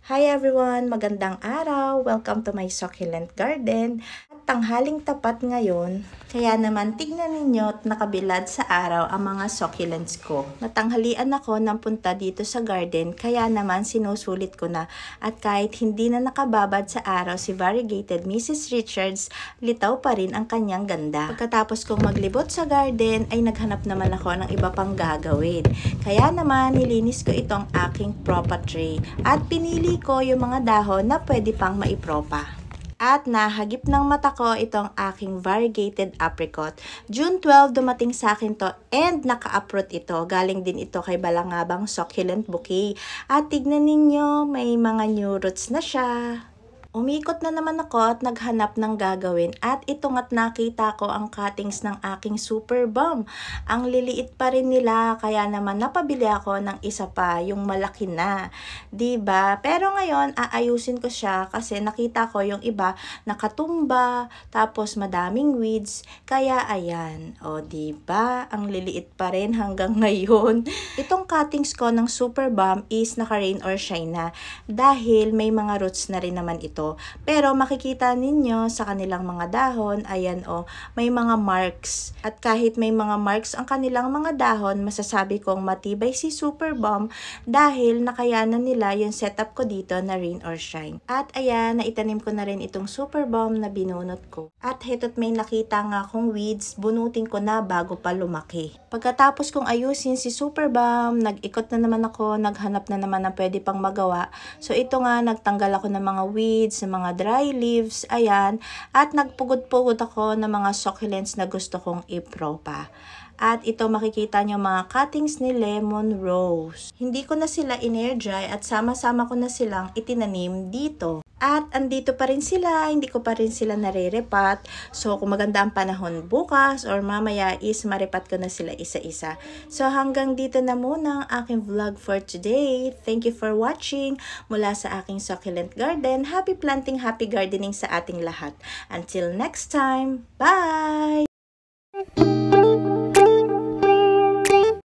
Hi everyone! Magandang araw! Welcome to my succulent garden. At tanghaling tapat ngayon, kaya naman tignan ninyo at nakabilad sa araw ang mga succulents ko. Natanghalian ako ng punta dito sa garden, kaya naman sinusulit ko na. At kahit hindi na nakababad sa araw si variegated Mrs. Richards, litaw pa rin ang kanyang ganda. Pagkatapos kong maglibot sa garden, ay naghanap naman ako ng iba pang gagawin. Kaya naman nilinis ko itong aking propa tray at pinili ko yung mga dahon na pwede pang maipropa. At nahagip ng mata ko itong aking variegated apricot. June 12 dumating sa akin to and naka-uproot ito. Galing din ito kay Balangabang Succulent Bouquet. At tignan ninyo, may mga new roots na siya. Umikot na naman ako at naghanap ng gagawin at ito nga't nakita ko ang cuttings ng aking super bomb. Ang liliit pa rin nila kaya naman napabili ako ng isa pa, yung malaki na. Diba? Pero ngayon aayusin ko siya kasi nakita ko yung iba nakatumba tapos madaming weeds. Kaya ayan. O diba? Ang liliit pa rin hanggang ngayon. Itong cuttings ko ng super bomb is naka rain or shine na dahil may mga roots na rin naman ito. Pero makikita ninyo sa kanilang mga dahon, ayan may mga marks. At kahit may mga marks ang kanilang mga dahon, masasabi kong matibay si Super Bomb dahil nakayanan nila yung setup ko dito na rain or shine. At ayan, naitanim ko na rin itong Super Bomb na binunot ko. At heto't may nakita nga akong weeds, bunutin ko na bago pa lumaki. Pagkatapos kong ayusin si Super Bomb, nag-ikot na naman ako, naghanap na naman ng pwede pang magawa. So ito nga, nagtanggal ako ng mga weeds, sa mga dry leaves, ayan, at nagpugod-pugod ako ng mga succulents na gusto kong ipropa. At ito makikita nyo mga cuttings ni Lemon Rose. Hindi ko na sila in-air dry at sama-sama ko na silang itinanim dito. At andito pa rin sila, hindi ko pa rin sila nare-repat. So kung maganda ang panahon bukas or mamaya is maripat ko na sila isa-isa. So hanggang dito na muna ang aking vlog for today. Thank you for watching mula sa aking succulent garden. Happy planting, happy gardening sa ating lahat. Until next time, bye!